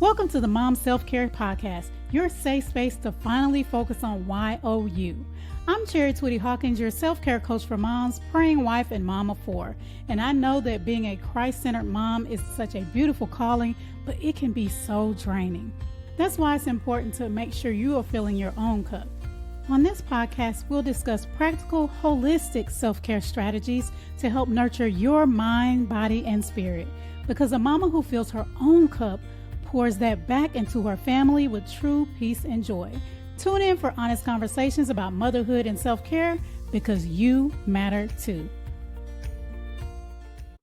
Welcome to the Mom Self-Care Podcast, your safe space to finally focus on YOU. I'm Twitty-Hawkins, your self-care coach for moms, praying wife, and mom of four. And I know that being a Christ-centered mom is such a beautiful calling, but it can be so draining. That's why it's important to make sure you are filling your own cup. On this podcast, we'll discuss practical, holistic self-care strategies to help nurture your mind, body, and spirit. Because a mama who fills her own cup pours that back into her family with true peace and joy. Tune in for honest conversations about motherhood and self-care because you matter too.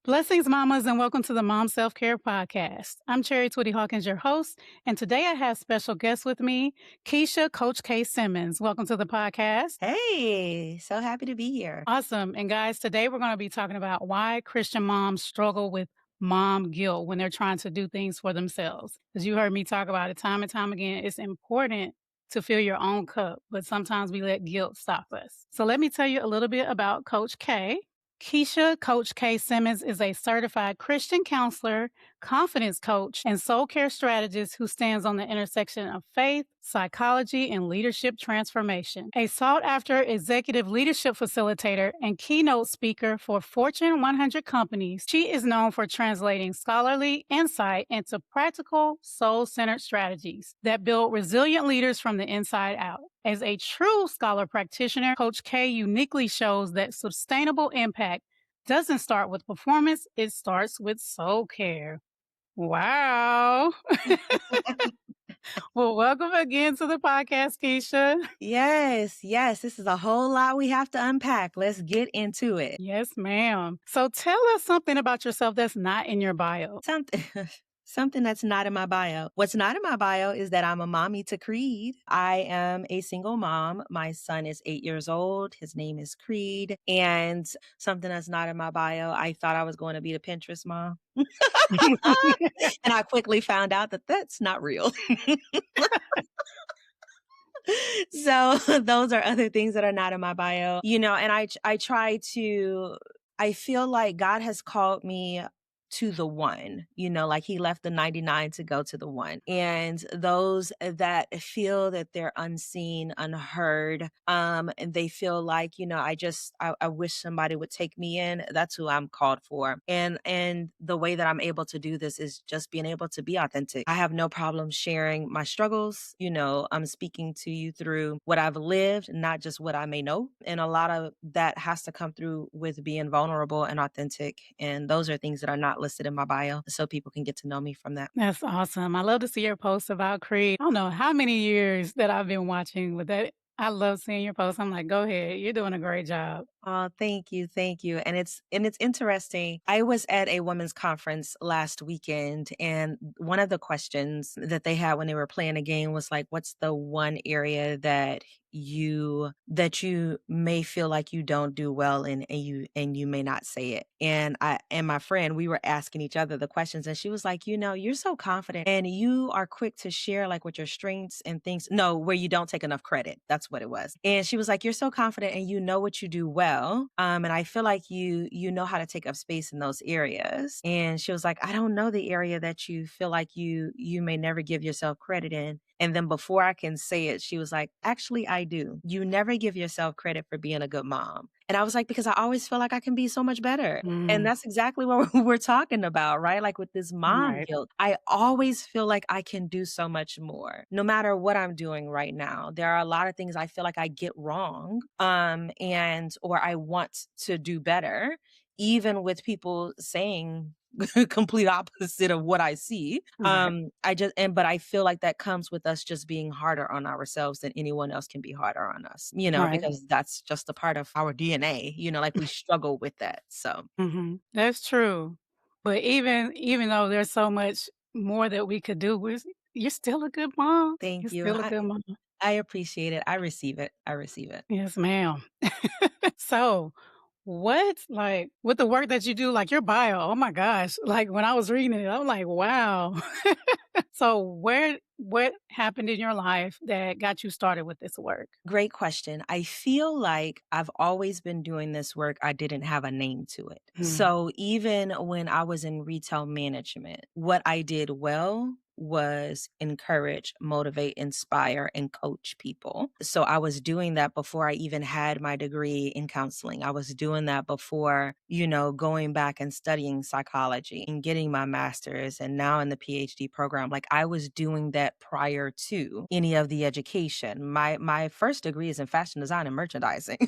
Blessings, mamas, and welcome to the Mom Self-Care Podcast. I'm Twitty-Hawkins, your host, and today I have special guests with me, Kisha, Coach K. Simmons. Welcome to the podcast. Hey, so happy to be here. Awesome. And guys, today we're going to be talking about why Christian moms struggle with mom guilt when they're trying to do things for themselves. As you heard me talk about it time and time again, it's important to fill your own cup, but sometimes we let guilt stop us. So let me tell you a little bit about Coach K. Kisha, Coach K. Simmons, is a certified Christian counselor, confidence coach, and soul care strategist who stands on the intersection of faith, psychology, and leadership transformation. A sought-after executive leadership facilitator and keynote speaker for Fortune 100 companies, she is known for translating scholarly insight into practical, soul-centered strategies that build resilient leaders from the inside out. As a true scholar practitioner, Coach K uniquely shows that sustainable impact doesn't start with performance, it starts with soul care. Wow. Well, welcome again to the podcast, Kisha. Yes, this is a whole lot we have to unpack. Let's get into it. Yes, ma'am. So tell us something about yourself that's not in your bio. Something that's not in my bio. What's not in my bio is that I'm a mommy to Creed. I am a single mom. My son is 8 years old. His name is Creed. And something that's not in my bio, I thought I was going to be the Pinterest mom. And I quickly found out that that's not real. So those are other things that are not in my bio, and I feel like God has called me to the one, like he left the 99 to go to the one. And those that feel that they're unseen, unheard, and they feel like, I wish somebody would take me in. That's who I'm called for. And the way that I'm able to do this is just being able to be authentic. I have no problem sharing my struggles. I'm speaking to you through what I've lived, not just what I may know. And a lot of that has to come through with being vulnerable and authentic. And those are things that are not listed in my bio, so people can get to know me from that. That's awesome. I love to see your posts about Creed. I don't know how many years that I've been watching with that. I love seeing your posts. I'm like, go ahead. You're doing a great job. Oh, thank you. And it's interesting. I was at a women's conference last weekend, and one of the questions that they had when they were playing a game was like, what's the one area that you may feel like you don't do well in, and you may not say it. And my friend, we were asking each other the questions, and she was like, you're so confident and you are quick to share like what your strengths and things, where you don't take enough credit. That's what it was. And she was like, you're so confident and you know what you do well. And I feel like you know how to take up space in those areas. And she was like, I don't know the area that you feel like you may never give yourself credit in. And then before I can say it, she was like, actually, I do. You never give yourself credit for being a good mom. And I was like, because I always feel like I can be so much better. And that's exactly what we're talking about, right? Like with this mom guilt, I always feel like I can do so much more, no matter what I'm doing right now. There are a lot of things I feel like I get wrong, or I want to do better, even with people saying complete opposite of what I see. But I feel like that comes with us just being harder on ourselves than anyone else can be harder on us, because that's just a part of our DNA, like we struggle with that. So that's true. But even though there's so much more that we could do, you're still a good mom. Thank you. Still a good mom. I appreciate it. I receive it. Yes, ma'am. So with the work that you do, like your bio, oh my gosh, like when I was reading it, I'm like, wow. So what happened in your life that got you started with this work? Great question. I feel like I've always been doing this work. I didn't have a name to it. So even when I was in retail management, what I did well was encourage, motivate, inspire, and coach people. So I was doing that before I even had my degree in counseling. I was doing that before, going back and studying psychology and getting my master's and now in the PhD program. Like I was doing that prior to any of the education. My first degree is in fashion design and merchandising.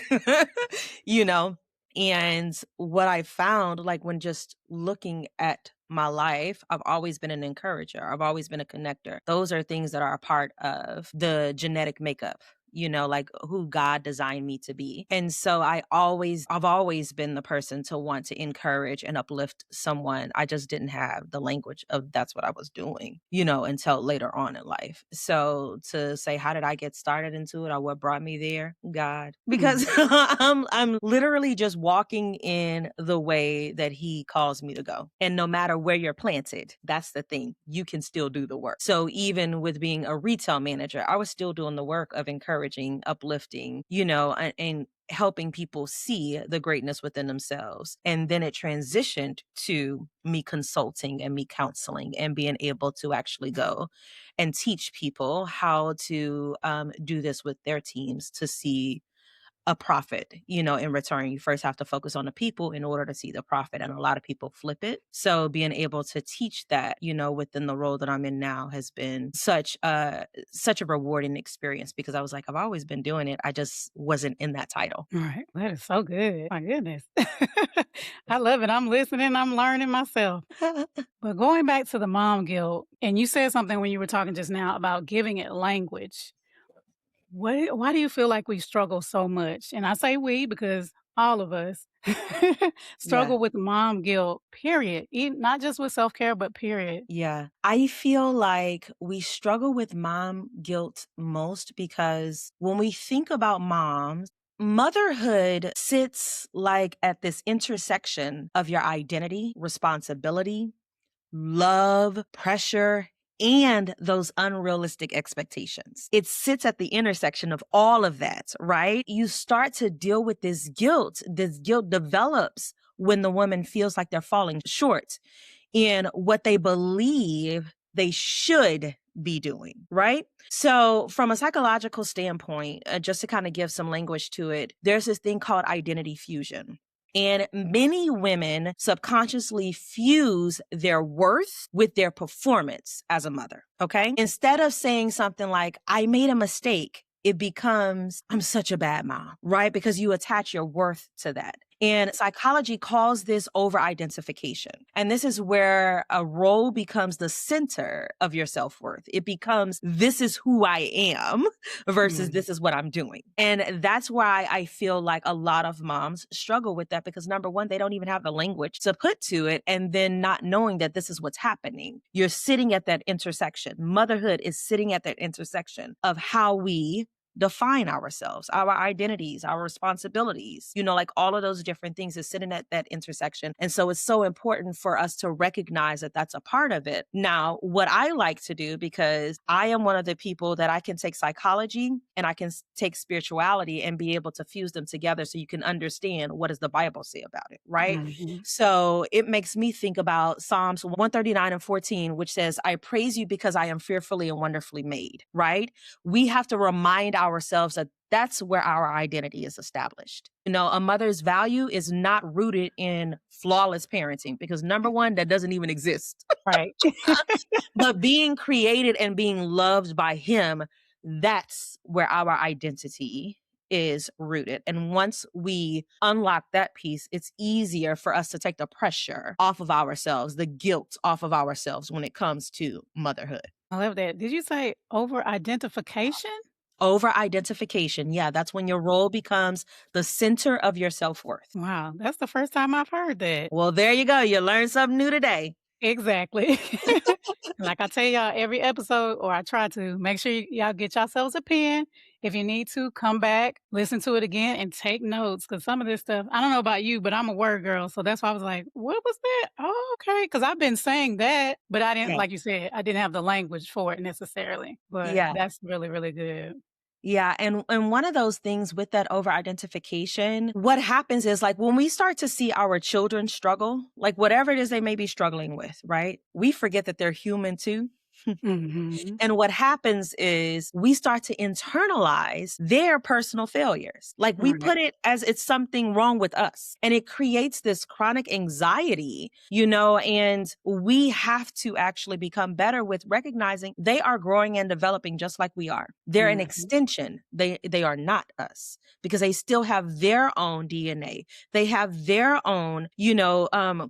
you know, and what I found, like when just looking at my life, I've always been an encourager. I've always been a connector. Those are things that are a part of the genetic makeup, like who God designed me to be. And so I've always been the person to want to encourage and uplift someone. I just didn't have the language of that's what I was doing, until later on in life. So to say, how did I get started into it or what brought me there? God, because Hmm. I'm literally just walking in the way that he calls me to go. And no matter where you're planted, that's the thing, you can still do the work. So even with being a retail manager, I was still doing the work of encouraging, uplifting, and helping people see the greatness within themselves. And then it transitioned to me consulting and me counseling and being able to actually go and teach people how to do this with their teams to see a profit, in return. You first have to focus on the people in order to see the profit. And a lot of people flip it. So being able to teach that, within the role that I'm in now has been such a rewarding experience because I was like, I've always been doing it. I just wasn't in that title. All right. That is so good. My goodness. I love it. I'm listening. I'm learning myself. But going back to the mom guilt, and you said something when you were talking just now about giving it language. Why do you feel like we struggle so much? And I say we because all of us Yeah. struggle with mom guilt, period. Not just with self care, but period. Yeah. I feel like we struggle with mom guilt most because when we think about moms, motherhood sits like at this intersection of your identity, responsibility, love, pressure, and those unrealistic expectations. It sits at the intersection of all of that, right? You start to deal with this guilt. This guilt develops when the woman feels like they're falling short in what they believe they should be doing, right? So, from a psychological standpoint, just to kind of give some language to it, there's this thing called identity fusion. And many women subconsciously fuse their worth with their performance as a mother. Okay. Instead of saying something like, I made a mistake, it becomes, I'm such a bad mom, right? Because you attach your worth to that. And psychology calls this over identification. And this is where a role becomes the center of your self worth. It becomes, this is who I am versus Mm. this is what I'm doing. And that's why I feel like a lot of moms struggle with that because number one, they don't even have the language to put to it. And then not knowing that this is what's happening. You're sitting at that intersection. Motherhood is sitting at that intersection of how we define ourselves, our identities, our responsibilities, like all of those different things is sitting at that intersection. And so it's so important for us to recognize that that's a part of it. Now, what I like to do, because I am one of the people that I can take psychology and I can take spirituality and be able to fuse them together so you can understand what does the Bible say about it, right? Mhm. So it makes me think about Psalms 139:14, which says, I praise you because I am fearfully and wonderfully made, right? We have to remind ourselves that that's where our identity is established. A mother's value is not rooted in flawless parenting because number one, that doesn't even exist. Right. But being created and being loved by him, that's where our identity is rooted. And once we unlock that piece, it's easier for us to take the pressure off of ourselves, the guilt off of ourselves when it comes to motherhood. I love that. Did you say over identification? Over identification. Yeah, that's when your role becomes the center of your self worth. Wow, that's the first time I've heard that. Well, there you go. You learned something new today. Exactly. Like I tell y'all every episode, or I try to, make sure y'all get yourselves a pen. If you need to, come back, listen to it again, and take notes. Because some of this stuff, I don't know about you, but I'm a word girl. So that's why I was like, what was that? Oh, okay. Because I've been saying that, but I didn't, Yeah. like you said, I didn't have the language for it necessarily. But Yeah. that's really, really good. Yeah, and one of those things with that over identification, what happens is like when we start to see our children struggle, like whatever it is they may be struggling with, right? We forget that they're human too. Mhm. And what happens is we start to internalize their personal failures. Like we Right. put it as it's something wrong with us. And it creates this chronic anxiety, you know, and we have to actually become better with recognizing they are growing and developing just like we are. They're an Mhm. extension. They are not us because they still have their own DNA. They have their own,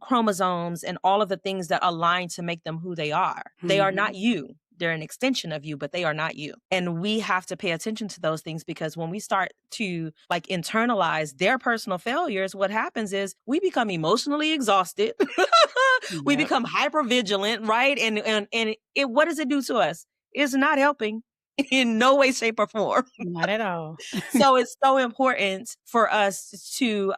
chromosomes and all of the things that align to make them who they are. They are not Mhm. you. They're an extension of you, but they are not you. And we have to pay attention to those things because when we start to like internalize their personal failures, what happens is we become emotionally exhausted. We Yep. become hyper vigilant, right? And what does it do to us? It's not helping in no way, shape, or form. Not at all. So it's so important for us to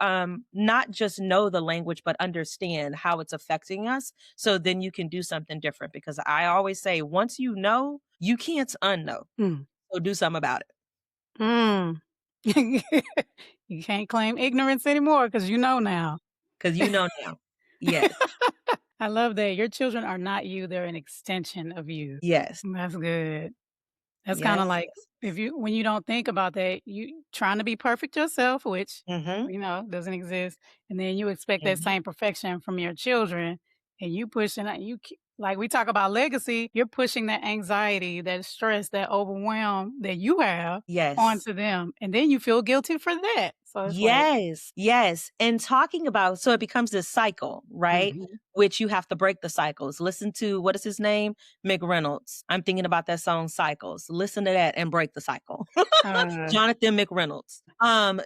not just know the language, but understand how it's affecting us. So then you can do something different. Because I always say, once you know, you can't unknow. Mm. So do something about it Mm. You can't claim ignorance anymore because you know now. because you know now. Yes. I love that. Your children are not you, they're an extension of you. Yes. That's good. That's kinda Yes. like Yes. if you when you don't think about that, you trying to be perfect yourself, which, Mm-hmm. doesn't exist, and then you expect that Mm-hmm. same perfection from your children, and you pushing that you k like we talk about legacy, you're pushing that anxiety, that stress, that overwhelm that you have Yes. onto them, and then you feel guilty for that. So it's like Yes, yes. And talking about so it becomes this cycle, right? mhm. Which you have to break the cycles. Listen to what is his name? McReynolds. I'm thinking about that song Cycles. Listen to that and break the cycle. Uh, Jonathan McReynolds.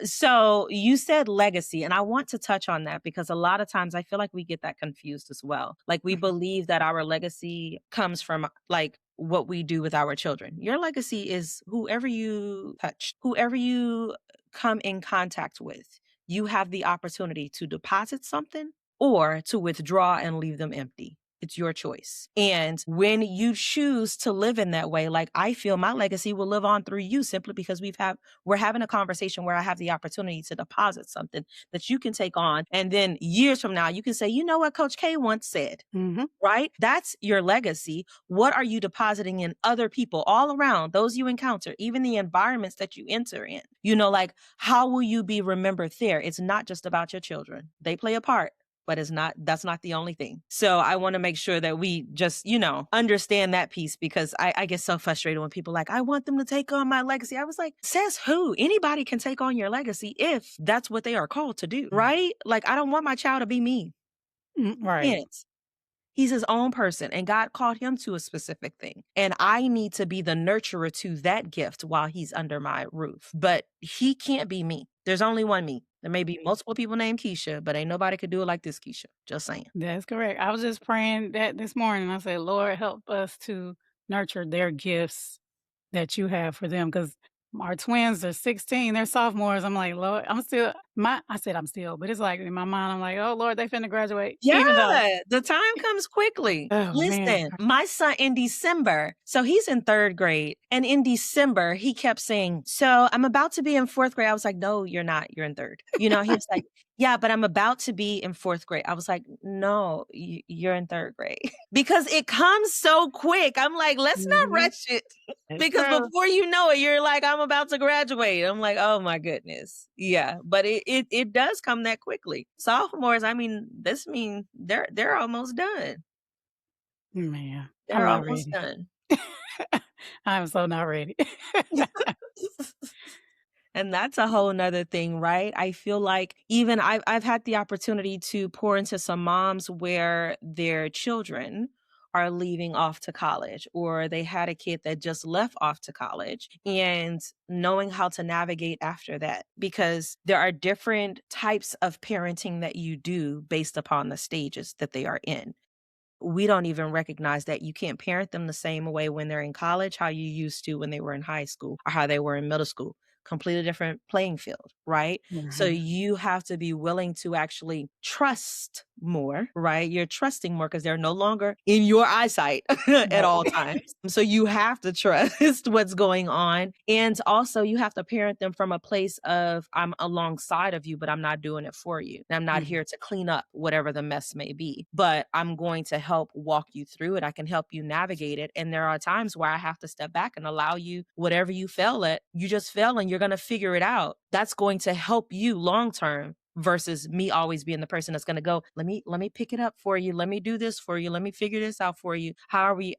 So you said legacy, and I want to touch on that because a lot of times I feel like we get that confused as well. Like we mhm, believe that our legacy comes from like what we do with our children. Your legacy is whoever you touch, whoever you come in contact with. You have the opportunity to deposit something or to withdraw and leave them empty. It's your choice. And when you choose to live in that way, like I feel my legacy will live on through you simply because we're having a conversation where I have the opportunity to deposit something that you can take on. And then years from now, you can say, you know what Coach K once said, mhm, right? That's your legacy. What are you depositing in other people all around, those you encounter, even the environments that you enter in? Like how will you be remembered there? It's not just about your children. They play a part, but that's not the only thing. So I want to make sure that we just, understand that piece because I get so frustrated when people like, I want them to take on my legacy. I was like, says who? Anybody can take on your legacy if that's what they are called to do, mm, right? Like I don't want my child to be me. right. Can't. He's his own person, and God called him to a specific thing. And I need to be the nurturer to that gift while he's under my roof. But he can't be me. There's only one me. There may be multiple people named Keisha, but ain't nobody could do it like this Keisha. Just saying. That's correct. I was just praying that this morning. I said, "Lord, help us to nurture their gifts that you have for them." Because our twins are 16, they're sophomores. I'm like, "Lord, I'm still" I said I'm still, but it's like in my mind, I'm like, "Oh, Lord, they finna graduate." Yeah, Even though the time comes quickly. oh, man. Listen, my son in December, so he's in 3rd grade, and in December, he kept saying, "So, I'm about to be in 4th grade." I was like, "No, you're not. You're in 3rd." He was like, "Yeah, but I'm about to be in 4th grade." I was like, "No, you're in 3rd grade." Because it comes so quick. I'm like, "Let's not Mhm. rush it." It's Because true. before you know it, you're like, "I'm about to graduate." I'm like, "Oh my goodness." Yeah, but it does come that quickly. Sophomores, I mean, this mean they're almost done. Man, I'm They're not almost ready. done. I'm so not ready. And that's a whole nother thing, right? I feel like even I've had the opportunity to pour into some moms where their children are leaving off to college or they had a kid that just left off to college and knowing how to navigate after that because there are different types of parenting that you do based upon the stages that they are in. We don't even recognize that you can't parent them the same way when they're in college, how you used to when they were in high school or how they were in middle school. completely different playing field, right? So Mhm. you have to be willing to actually trust more, right? You're trusting more because they're no longer in your eyesight at all Right. times. So you have to trust what's going on. And also you have to parent them from a place of I'm alongside of you, but I'm not doing it for you. And I'm not Mhm. here to clean up whatever the mess may be, but I'm going to help walk you through it. I can help you navigate it. And there are times where I have to step back and allow you whatever you fail at, you just fail and you're going to figure it out. That's going to help you long term versus me always being the person that's going to go, let me pick it up for you, let me do this for you, let me figure this out for you. How are we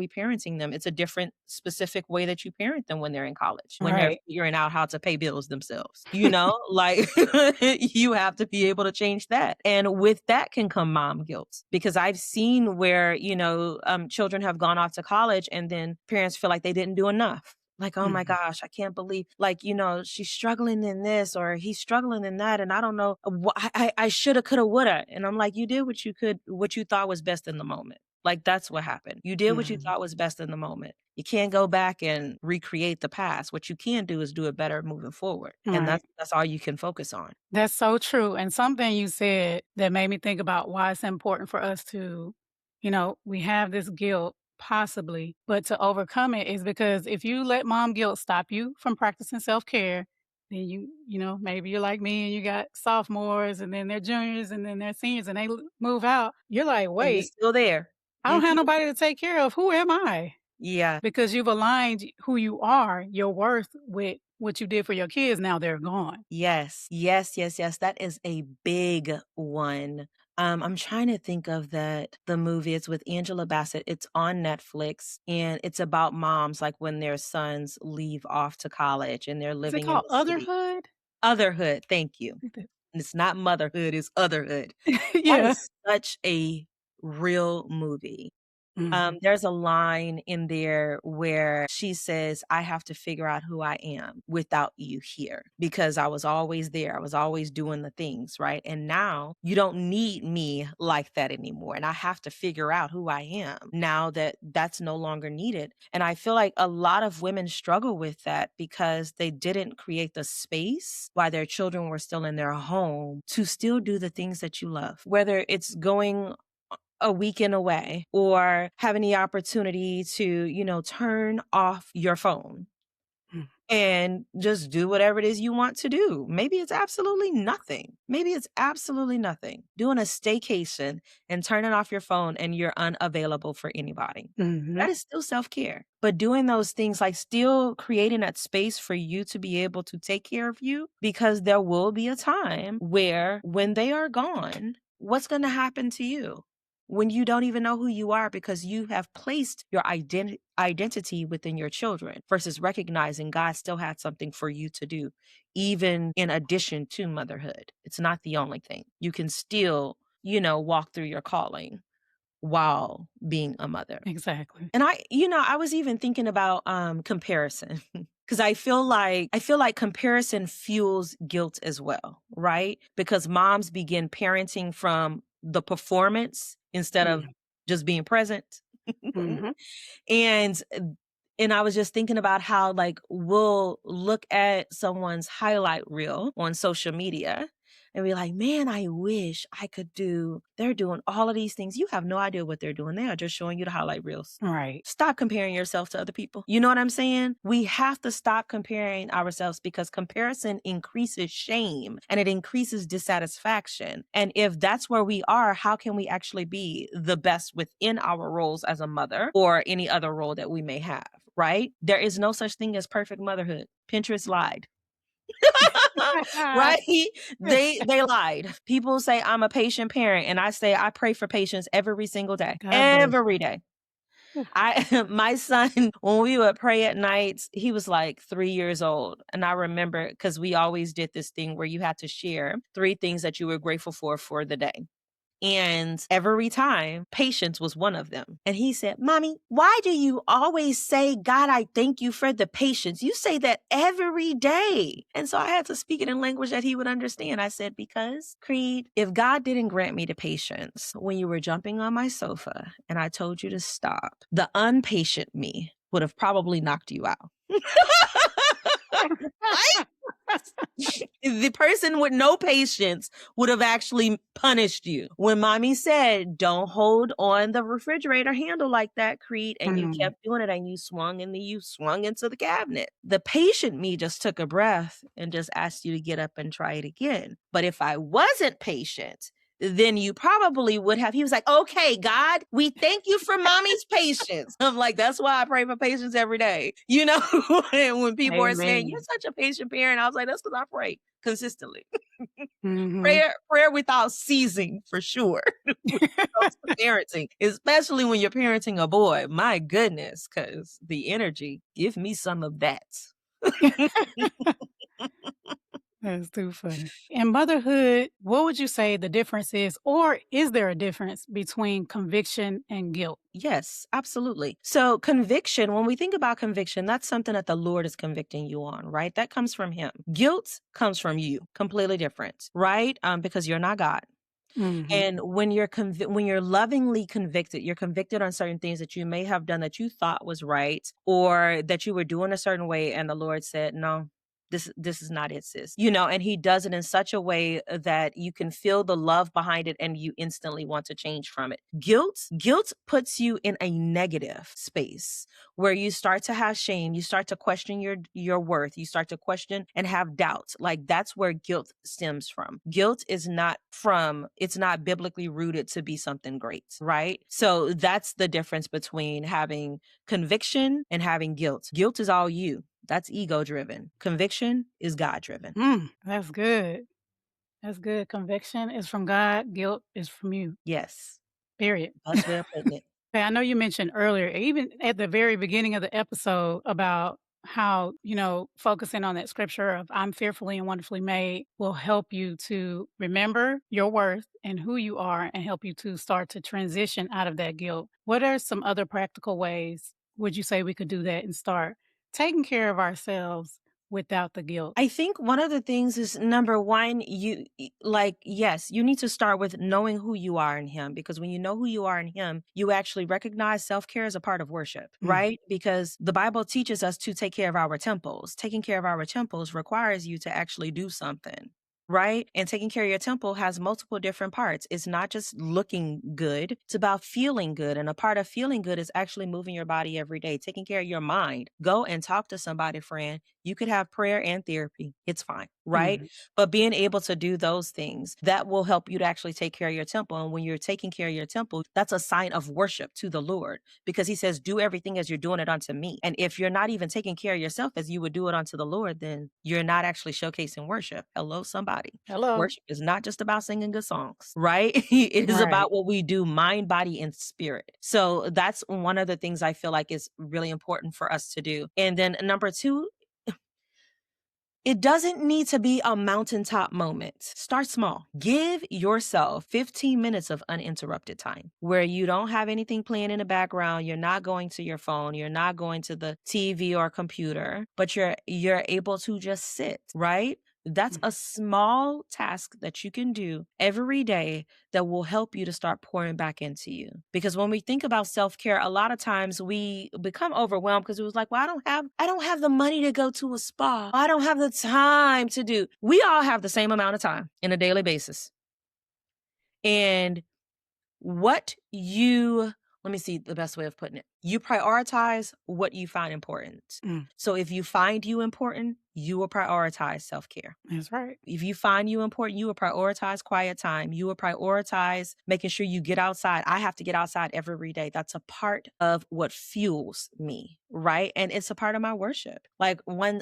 parenting them? It's a different specific way that you parent them when they're in college, when they're Right. figuring out how to pay bills themselves, like you have to be able to change that. And with that can come mom guilt, because I've seen where children have gone off to college and then parents feel like they didn't do enough. Like, oh my Mhm. gosh, I can't believe, like, she's struggling in this or he's struggling in that. And I don't know, I shoulda, coulda, woulda. And I'm like, you did what you could, what you thought was best in the moment. Like, that's what happened. You did what you Mhm. thought was best in the moment. You can't go back and recreate the past. What you can do is do it better moving forward. And Right. that's all you can focus on. That's so true, and something you said that made me think about why it's important for us to, we have this guilt possibly, but to overcome it is because if you let mom guilt stop you from practicing self-care, then maybe you're like me and you got sophomores and then they're juniors and then they're seniors and they move out. You're like, And you're "Wait, still there. I don't Mhm. have nobody to take care of. Who am I?" Yeah. Because you've aligned who you are, your worth with what you did for your kids, now they're gone. Yes. Yes, yes, yes. That is a big one. I'm trying to think of the movie. It's with Angela Bassett. It's on Netflix and it's about moms like when their sons leave off to college and they're Is it living in called the city. Otherhood? Otherhood, thank you. I think that It's not motherhood, it's otherhood. That Yeah. is such a real movie. Mhm, There's a line in there where she says, I have to figure out who I am without you here because I was always there. I was always doing the things, right? And now you don't need me like that anymore. And I have to figure out who I am now that that's no longer needed. And I feel like a lot of women struggle with that because they didn't create the space while their children were still in their home to still do the things that you love, whether it's going a weekend away or having the opportunity to, turn off your phone mm, and just do whatever it is you want to do. Maybe it's absolutely nothing. Maybe it's absolutely nothing. Doing a staycation and turning off your phone and you're unavailable for anybody. mhm, That is still self care. But doing those things, like still creating that space for you to be able to take care of you, because there will be a time where when they are gone, what's going to happen to you? When you don't even know who you are because you have placed your identity within your children versus recognizing God still had something for you to do, even in addition to motherhood. It's not the only thing. You can still, walk through your calling while being a mother. exactly. And I was even thinking about comparison because I feel like comparison fuels guilt as well, right? Because moms begin parenting from the performance instead of Mhm, just being present. mhm, And I was just thinking about how like we'll look at someone's highlight reel on social media and be like, man, I wish I could do, they're doing all of these things. You have no idea what they're doing. They are just showing you the highlight reels. right, Stop comparing yourself to other people. You know what I'm saying? We have to stop comparing ourselves because comparison increases shame and it increases dissatisfaction. And if that's where we are, how can we actually be the best within our roles as a mother or any other role that we may have, right? There is no such thing as perfect motherhood. Pinterest lied. Right? They lied. People say I'm a patient parent and I say I pray for patience every single day. God bless Every you. day. Ooh, My son, when we would pray at nights, he was like 3 years old. And I remember because we always did this thing where you had to share 3 things that you were grateful for the day. And every time, patience was one of them. And he said, Mommy, why do you always say, God, I thank you for the patience? You say that every day. And so I had to speak it in language that he would understand. I said, because, Creed, if God didn't grant me the patience when you were jumping on my sofa and I told you to stop, the unpatient me would have probably knocked you out. Like, the person with no patience would have actually punished you. When mommy said, don't hold on the refrigerator handle like that, Creed, and you Mm, kept doing it and you swung and then you swung into the cabinet. The patient me just took a breath and just asked you to get up and try it again. But if I wasn't patient, then you probably would have. He was like, okay, God, we thank you for mommy's patience. I'm like, that's why I pray for patience every day. You know, and when people are saying, you're amen. such a patient parent, I was like, that's because I pray consistently. Mhm. Prayer without ceasing for sure when it comes to parenting, especially when you're parenting a boy. My goodness, because the energy, give me some of that. That's too funny. In motherhood, what would you say the difference is, or is there a difference between conviction and guilt? Yes, absolutely. So, conviction, when we think about conviction, that's something that the Lord is convicting you on, right? That comes from Him. Guilt comes from you, completely different, right? Because you're not God. Mhm. And when you're lovingly convicted, you're convicted on certain things that you may have done that you thought was right, or that you were doing a certain way, and the Lord said, "No, this is not it, sis." And He does it in such a way that you can feel the love behind it, and you instantly want to change from it. Guilt puts you in a negative space where you start to have shame, you start to question your worth, you start to question and have doubts. Like, that's where guilt stems from. Guilt is not from it's not biblically rooted to be something great, right? So that's the difference between having conviction and having guilt. Guilt is all you. That's ego driven. Conviction is God driven. That's good. That's good. Conviction is from God, guilt is from you. Yes. Period. Best way of putting it. Hey, I know you mentioned earlier, even at the very beginning of the episode, about how, focusing on that scripture of I'm fearfully and wonderfully made will help you to remember your worth and who you are and help you to start to transition out of that guilt. What are some other practical ways would you say we could do that and start taking care of ourselves without the guilt? I think one of the things is, number one, yes, you need to start with knowing who you are in Him, because when you know who you are in Him, you actually recognize self care as a part of worship, Mm, right? Because the Bible teaches us to take care of our temples. Taking care of our temples requires you to actually do something. Right? And taking care of your temple has multiple different parts. It's not just looking good, it's about feeling good. And a part of feeling good is actually moving your body every day, taking care of your mind. Go and talk to somebody, friend. You could have prayer and therapy. It's fine, right? mhm. But being able to do those things, that will help you to actually take care of your temple. And when you're taking care of your temple, that's a sign of worship to the Lord, because He says, do everything as you're doing it unto me. And if you're not even taking care of yourself as you would do it unto the Lord, then you're not actually showcasing worship. Hello, somebody. Hello. Worship is not just about singing good songs, right? It is Right. about what we do, mind, body, and spirit. So that's one of the things I feel like is really important for us to do. And then number two, it doesn't need to be a mountaintop moment. Start small. Give yourself 15 minutes of uninterrupted time where you don't have anything playing in the background. You're not going to your phone. You're not going to the TV or computer, but you're able to just sit, right? That's a small task that you can do every day that will help you to start pouring back into you. Because when we think about self-care, a lot of times we become overwhelmed because it was like, well, I don't have the money to go to a spa. I don't have the time to do. We all have the same amount of time in a daily basis. And what you let me see the best way of putting it. You prioritize what you find important. Mm, So if you find you important, you will prioritize self-care. that's right. If you find you important, you will prioritize quiet time. You will prioritize making sure you get outside. I have to get outside every day. That's a part of what fuels me, right? And it's a part of my worship. Like one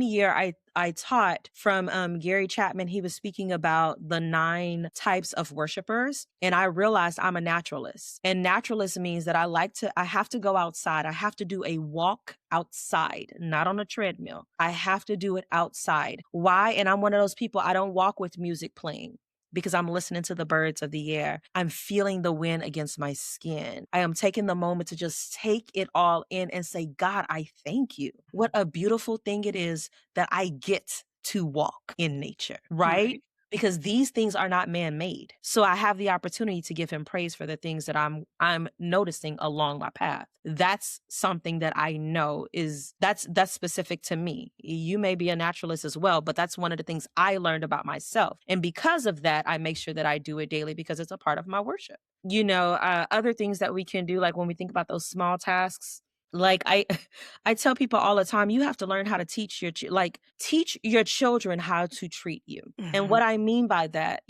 year I taught from Gary Chapman. He was speaking about the 9 types of worshipers, and I realized I'm a naturalist. And naturalist means that I have to go outside. I have to do a walk outside, not on a treadmill. I have to do it outside. Why? And I'm one of those people, I don't walk with music playing because I'm listening to the birds of the air. I'm feeling the wind against my skin. I am taking the moment to just take it all in and say, God, I thank you. What a beautiful thing it is that I get to walk in nature, right? Right. because these things are not man-made. So I have the opportunity to give him praise for the things that I'm noticing along my path. That's something that I know is that's specific to me. You may be a naturalist as well, but that's one of the things I learned about myself. And because of that, I make sure that I do it daily because it's a part of my worship. Other things that we can do, like when we think about those small tasks, like I tell people all the time, you have to learn how to teach your children how to treat you. And Mhm. what I mean by that,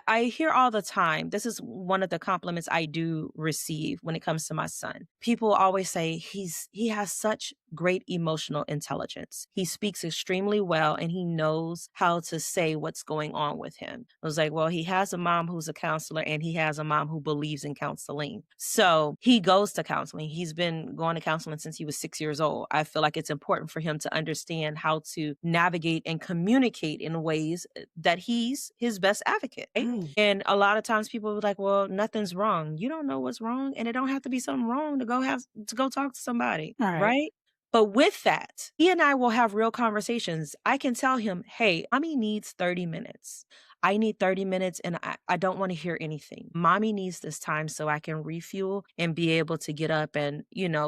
I hear all the time, this is one of the compliments I do receive when it comes to my son. People always say he has such great emotional intelligence. He speaks extremely well and he knows how to say what's going on with him. I was like, well, he has a mom who's a counselor and he has a mom who believes in counseling. So he goes to counseling. He's been going to counseling since he was 6 years old. I feel like it's important for him to understand how to navigate and communicate in ways that he's his best advocate. Right? Mm. And a lot of times people are like, well, nothing's wrong. You don't know what's wrong. And it don't have to be something wrong to go talk to somebody. Right. Right. But with that, he and I will have real conversations. I can tell him, hey, mommy needs 30 minutes. I need 30 minutes and I don't want to hear anything. Mommy needs this time so I can refuel and be able to get up and,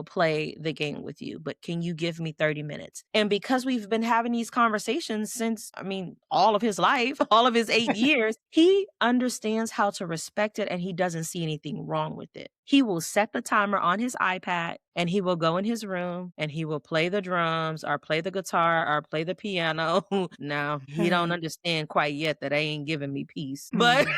play the game with you. But can you give me 30 minutes? And because we've been having these conversations since, all of his life, all of his 8 years, he understands how to respect it and he doesn't see anything wrong with it. He will set the timer on his iPad and he will go in his room and he will play the drums or play the guitar or play the piano. Now, he don't understand quite yet that they ain't giving me peace. But Mhm.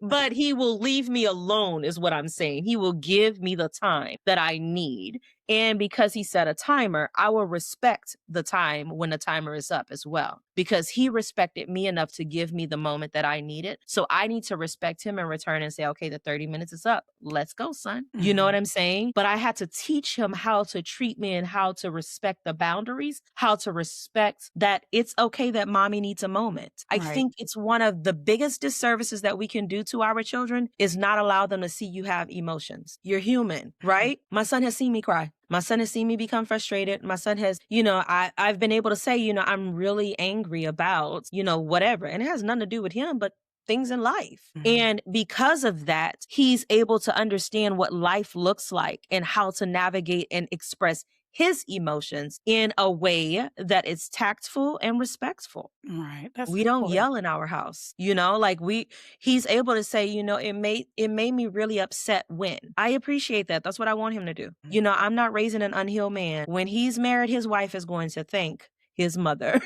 but he will leave me alone is what I'm saying. He will give me the time that I need. And because he set a timer, I will respect the time when the timer is up as well, because he respected me enough to give me the moment that I needed. So I need to respect him in return and say, okay, the 30 minutes is up. Let's go, son. You know what Mhm. I'm saying? But I had to teach him how to treat me and how to respect the boundaries, how to respect that it's okay that mommy needs a moment. I Right. think it's one of the biggest disservices that we can do to our children is not allow them to see you have emotions. You're human, right? My son has seen me cry. My son has seen me become frustrated. My son has, I've been able to say, I'm really angry about, whatever. And it has nothing to do with him, but things in life. Mhm. And because of that, he's able to understand what life looks like and how to navigate and express his emotions in a way that is tactful and respectful. Right. That's We don't important. yell in our house, he's able to say, it made me really upset when. I appreciate that. That's what I want him to do. Mhm. I'm not raising an unhealed man. When he's married, his wife is going to thank his mother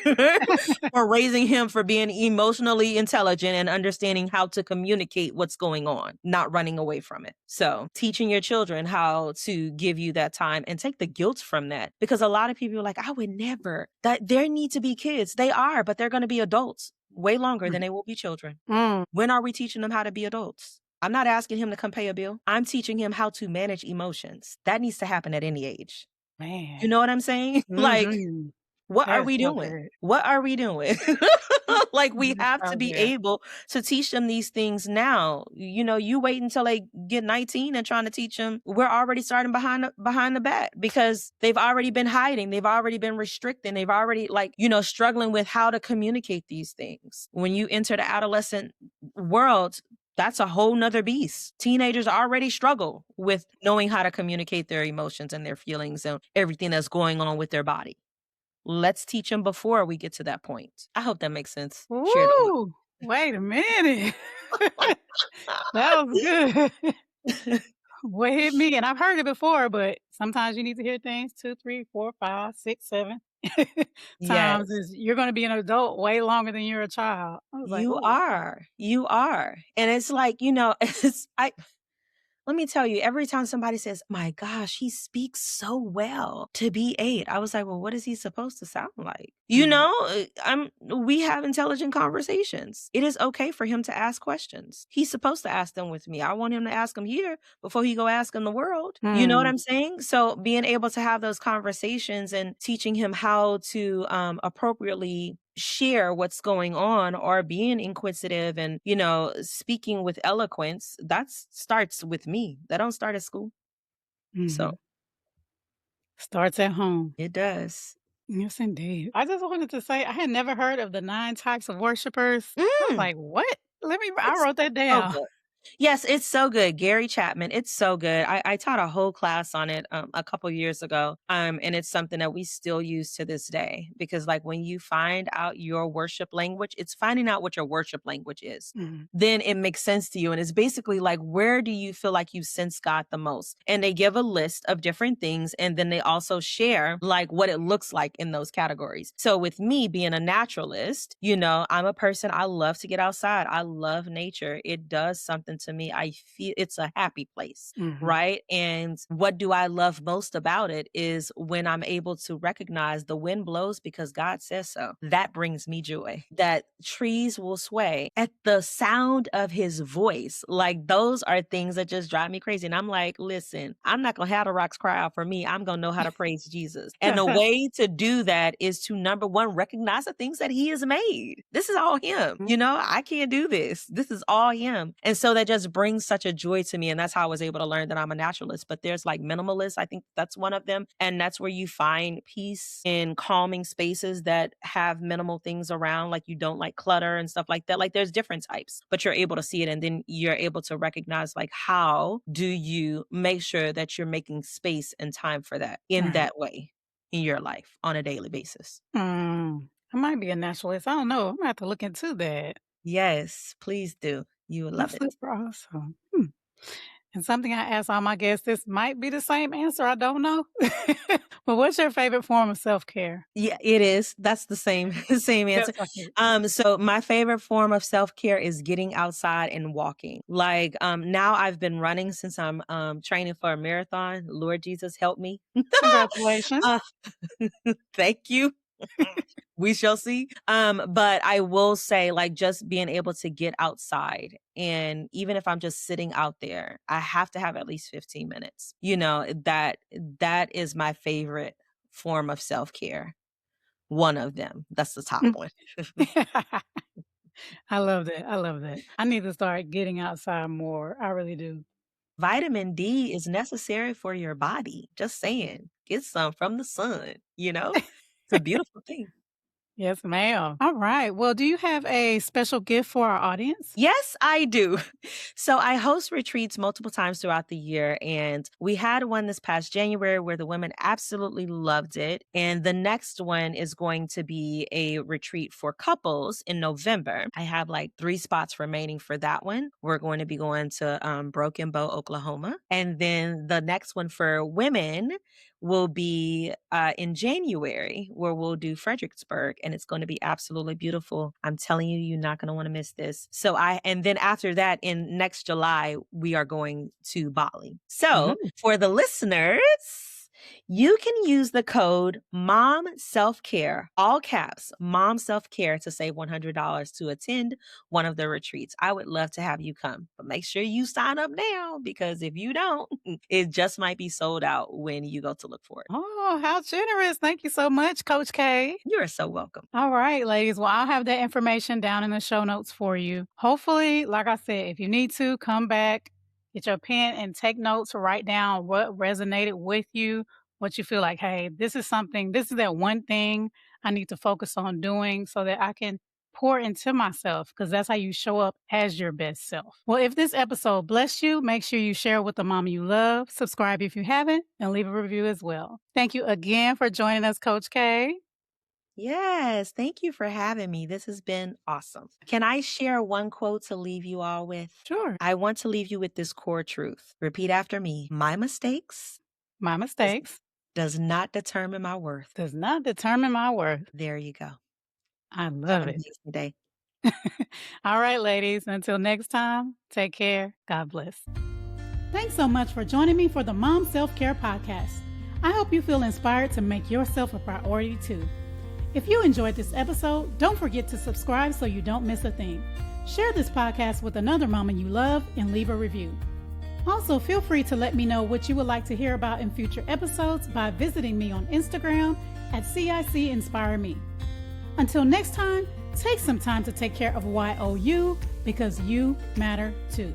for raising him, for being emotionally intelligent and understanding how to communicate what's going on, not running away from it. So teaching your children how to give you that time and take the guilt from that. Because a lot of people are like, I would never. That there need to be kids. They are, but they're going to be adults way longer than they will be children. Mm. When are we teaching them how to be adults? I'm not asking him to come pay a bill. I'm teaching him how to manage emotions. That needs to happen at any age. You Man. know what I'm saying? Like, Mhm. what are That's we so doing? good. What are we doing? Like, we That's have to so be good. able to teach them these things now. You wait until they get 19 and trying to teach them. We're already starting behind the back because they've already been hiding. They've already been restricting. They've already struggling with how to communicate these things. When you enter the adolescent world, that's a whole nother beast. Teenagers already struggle with knowing how to communicate their emotions and their feelings and everything that's going on with their body. Let's teach them before we get to that point. I hope that makes sense. Shared a Woo! Wait a minute. That was good. lot. What hit me, and I've heard it before, but sometimes you need to hear things 2, 3, 4, 5, 6, 7 times Yes, is you're gonna be an adult way longer than you're a child. I was like, you "Ooh." are. You are. And it's like, let me tell you, every time somebody says, my gosh, he speaks so well to be 8, I was like, well, what is he supposed to sound like? Mm, We have intelligent conversations. It is okay for him to ask questions. He's supposed to ask them with me. I want him to ask them here before he go ask in the world. You know what mm, I'm saying? So being able to have those conversations and teaching him how to appropriately share what's going on or being inquisitive and speaking with eloquence, that starts with me. That don't start at school. So mhm. Starts at home. it does. Yes, indeed. I just wanted to say I had never heard of the 9 types of worshipers. I was Mm, like, "What?" I it's wrote that so down. good. Yes, it's so good. Gary Chapman, it's so good. I taught a whole class on it a couple years ago. And it's something that we still use to this day because, like, when you find out your worship language, it's finding out what your worship language is. Mhm, Then it makes sense to you. And it's basically like, where do you feel like you sense God the most? And they give a list of different things. And then they also share like what it looks like in those categories. So with me being a naturalist, I'm a person, I love to get outside. I love nature. It does something to me. I feel it's a happy place. mhm, Right. And what do I love most about it is when I'm able to recognize the wind blows because God says so. That brings me joy. That trees will sway at the sound of his voice. Like those are things that just drive me crazy. And I'm like, listen, I'm not going to have the rocks cry out for me. I'm going to know how to praise Jesus. And the way to do that is to, number one, recognize the things that he has made. This is all him. I can't do this. This is all him. And so that just brings such a joy to me. And that's how I was able to learn that I'm a naturalist. But there's like minimalists. I think that's one of them. And that's where you find peace in calming spaces that have minimal things around, like you don't like clutter and stuff like that. Like there's different types, but you're able to see it. And then you're able to recognize, like, how do you make sure that you're making space and time for that in right. that way in your life on a daily basis? I might be a naturalist. I don't know. I'm gonna have to look into that. Yes, please do. You will love That's it. super awesome. And something I ask all my guests, this might be the same answer, I don't know. But what's your favorite form of self-care? Yeah, it is. That's the same same Yes, answer. right. So my favorite form of self-care is getting outside and walking. Like, now I've been running since I'm training for a marathon. Lord Jesus, help me. Congratulations. Uh, thank you. We shall see. But I will say, like, just being able to get outside, and even if I'm just sitting out there, I have to have at least 15 minutes. That is my favorite form of self-care. One of them. That's the top Mm. one. I love that, I love that. I need to start getting outside more, I really do. Vitamin D is necessary for your body. Just saying. Get some from the sun, you know? It's a beautiful thing. Yes, ma'am. Alright, well, do you have a special gift for our audience? Yes, I do. So I host retreats multiple times throughout the year. And we had one this past January where the women absolutely loved it. And the next one is going to be a retreat for couples in November. I have like 3 spots remaining for that one. We're going to be going to Broken Bow, Oklahoma. And then the next one for women will be in January, where we'll do Fredericksburg, and it's going to be absolutely beautiful. I'm telling you, you're not going to want to miss this. And then after that, in next July, we are going to Bali. So Mm. for the listeners, you can use the code Mom Self Care, all caps, Mom Self Care, to save $100 to attend one of the retreats. I would love to have you come, but make sure you sign up now because if you don't, it just might be sold out when you go to look for it. Oh, how generous. Thank you so much, Coach K. You are so welcome. All right, ladies. Well, I'll have that information down in the show notes for you. Hopefully, like I said, if you need to, come back, get your pen and take notes, write down what resonated with you, what you feel like, hey, this is that one thing I need to focus on doing so that I can pour into myself because that's how you show up as your best self. Well, if this episode blessed you, make sure you share it with the mama you love, subscribe if you haven't, and leave a review as well. Thank you again for joining us, Coach K. Yes, thank you for having me. This has been awesome. Can I share one quote to leave you all with? Sure. I want to leave you with this core truth. Repeat after me. My mistakes My does, mistakes does not determine my worth. does not determine my worth. There you go. I Have love an it. amazing day. All right, ladies, until next time, take care. God bless. Thanks so much for joining me for the Mom Self Care Podcast. I hope you feel inspired to make yourself a priority too. If you enjoyed this episode, don't forget to subscribe so you don't miss a thing. Share this podcast with another mama you love and leave a review. Also, feel free to let me know what you would like to hear about in future episodes by visiting me on Instagram at CIC Inspire Me. Until next time, take some time to take care of YOU because you matter too.